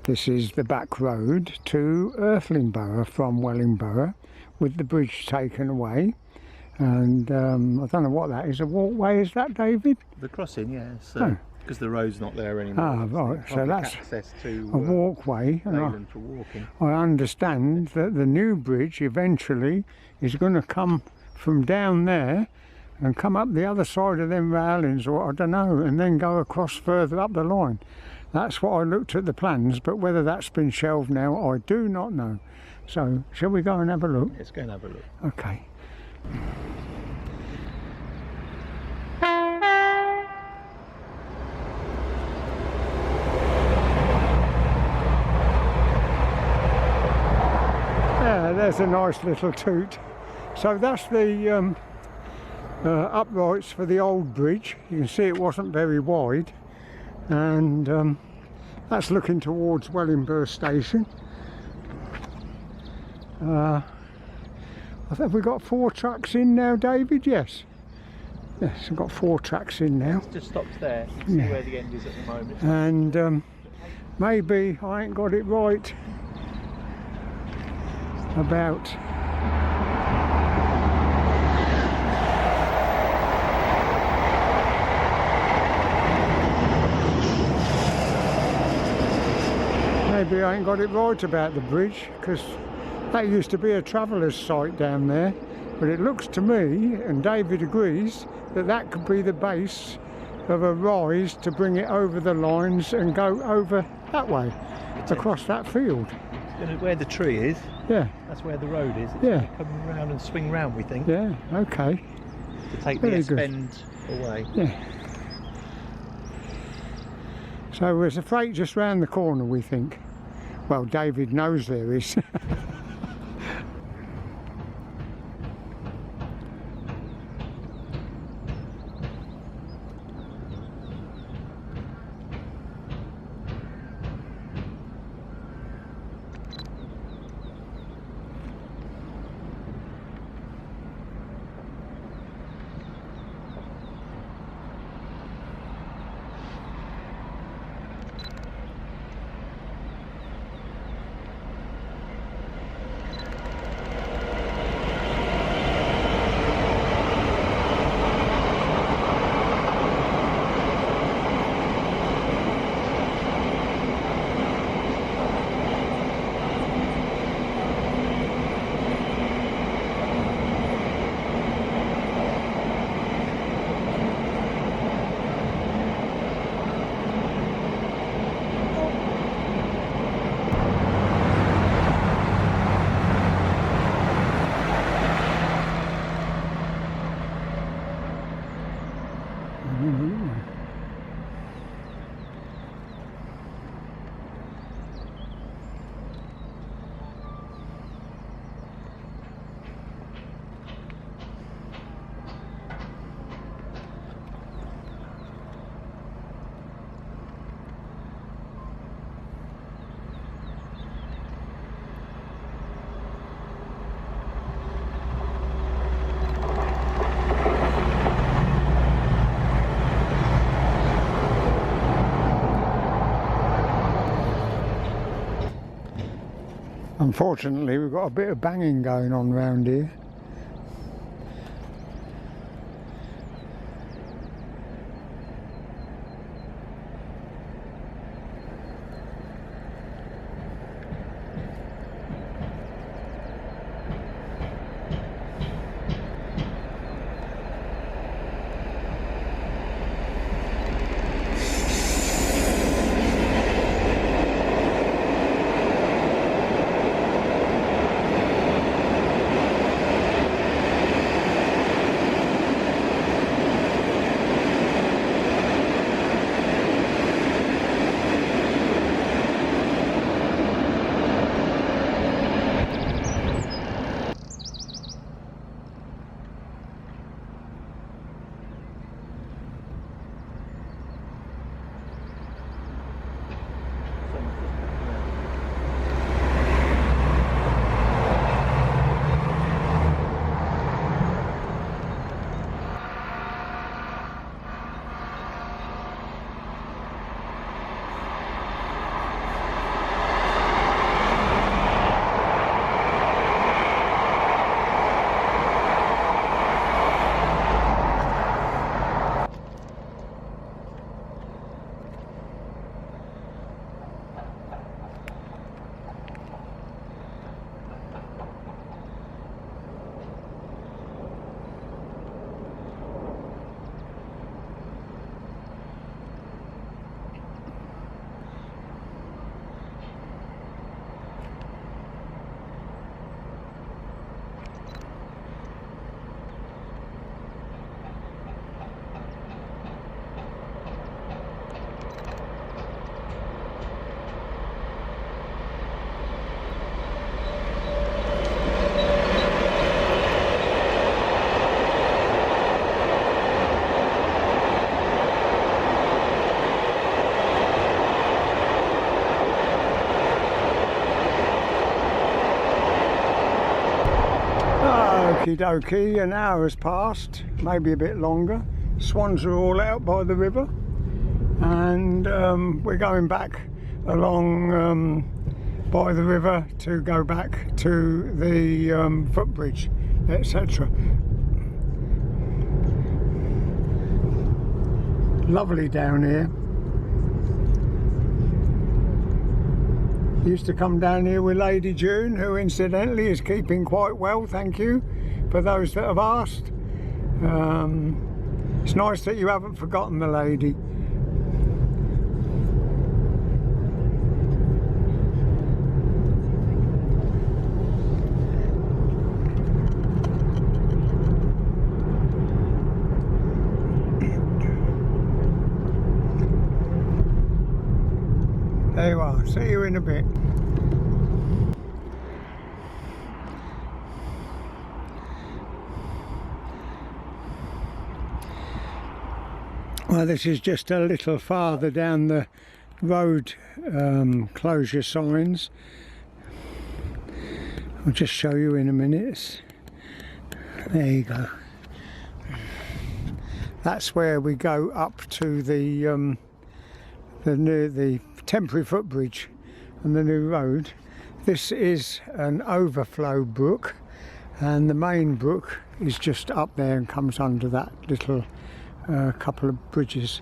This is the back road to Earthlingborough from Wellingborough, with the bridge taken away. And I don't know what that is. A walkway, is that, David? The crossing, yeah. So, because the road's not there anymore. Ah, right. So that's access to a walkway. Leyland for walking. I understand that the new bridge eventually is going to come from down there and come up the other side of them railings, or I don't know, and then go across further up the line. That's what I looked at the plans, but whether that's been shelved now, I do not know. So, shall we go and have a look? Let's go and have a look. Okay. Yeah, there's a nice little toot. So that's the uprights for the old bridge. You can see it wasn't very wide, and that's looking towards Wellingborough Station. I think we've got 4 tracks in now, David. Yes, we've got 4 tracks in now. It just stops there. You can see where the end is at the moment. And maybe I ain't got it right about the bridge, because that used to be a traveller's site down there, but it looks to me, and David agrees, that that could be the base of a rise to bring it over the lines and go over that way, across that field. Where the tree is, yeah, that's where the road is. It's yeah, come round and swing round, we think. Yeah, okay. To take Very the S-bend away. Yeah. So there's a freight just round the corner, we think. Well, David knows there is. Unfortunately, we've got a bit of banging going on round here. Okie dokie, an hour has passed, maybe a bit longer. Swans are all out by the river, and we're going back along by the river to go back to the footbridge, etc. Lovely down here. Used to come down here with Lady June, who incidentally is keeping quite well, thank you for those that have asked. It's nice that you haven't forgotten the lady. There you are, see you in a bit. Well, this is just a little farther down the road closure signs. I'll just show you in a minute. There you go. That's where we go up to the temporary footbridge and the new road. This is an overflow brook, and the main brook is just up there and comes under that little couple of bridges.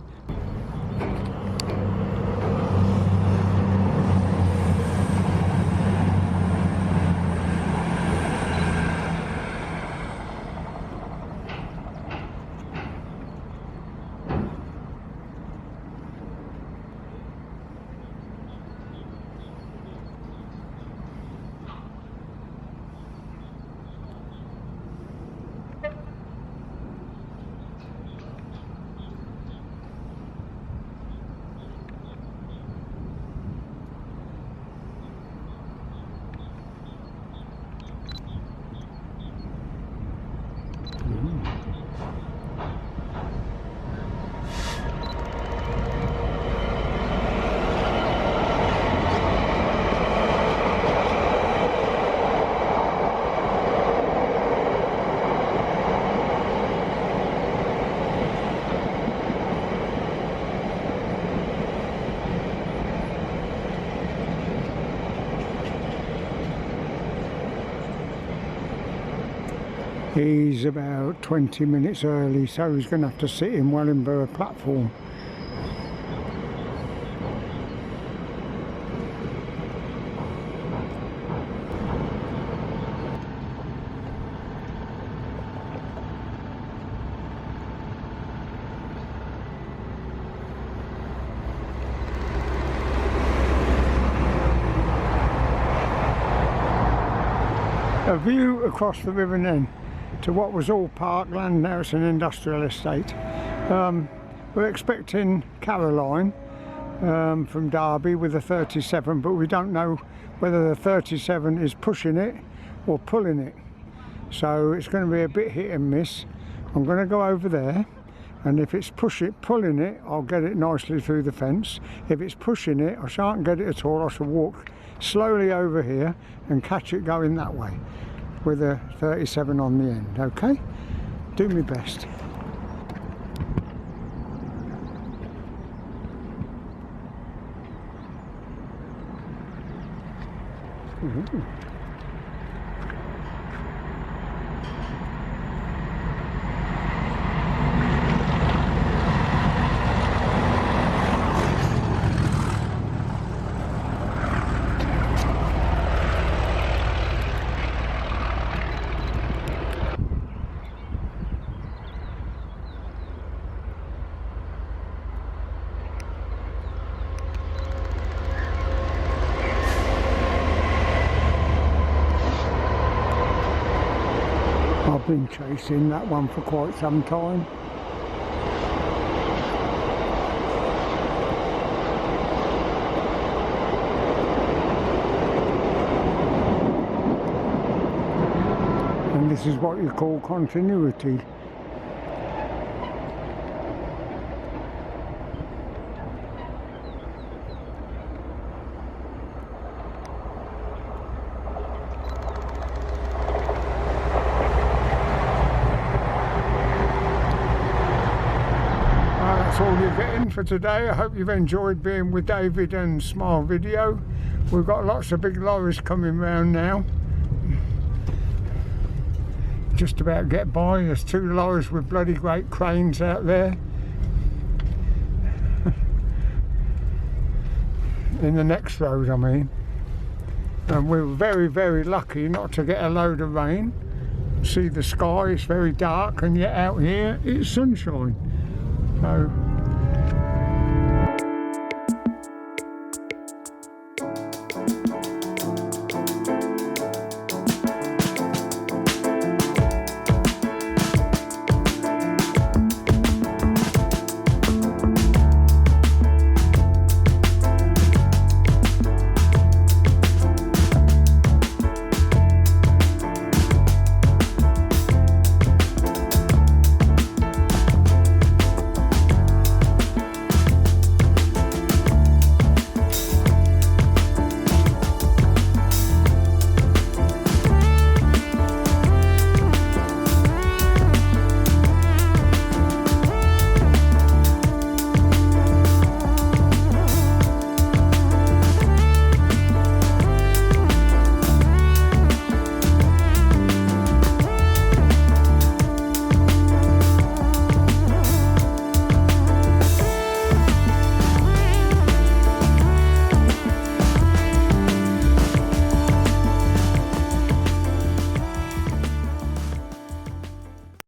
He's about 20 minutes early, so he's going to have to sit in Wellingborough platform. A view across the river then to what was all parkland, now it's an industrial estate. We're expecting Caroline from Derby with a 37, but we don't know whether the 37 is pushing it or pulling it, so it's going to be a bit hit and miss. I'm going to go over there, and if it's pulling it, I'll get it nicely through the fence. If it's pushing it, I shan't get it at all. I shall walk slowly over here and catch it going that way with a 37 on the end. Okay, do my best. Ooh. I've been chasing that one for quite some time. And this is what you call continuity. that's all you're getting for today. I hope you've enjoyed being with David and Smile Video. We've got lots of big lorries coming round now. Just about get by. There's 2 lorries with bloody great cranes out there. In the next road, I mean. And we were very, very lucky not to get a load of rain. See the sky, it's very dark, and yet out here it's sunshine. So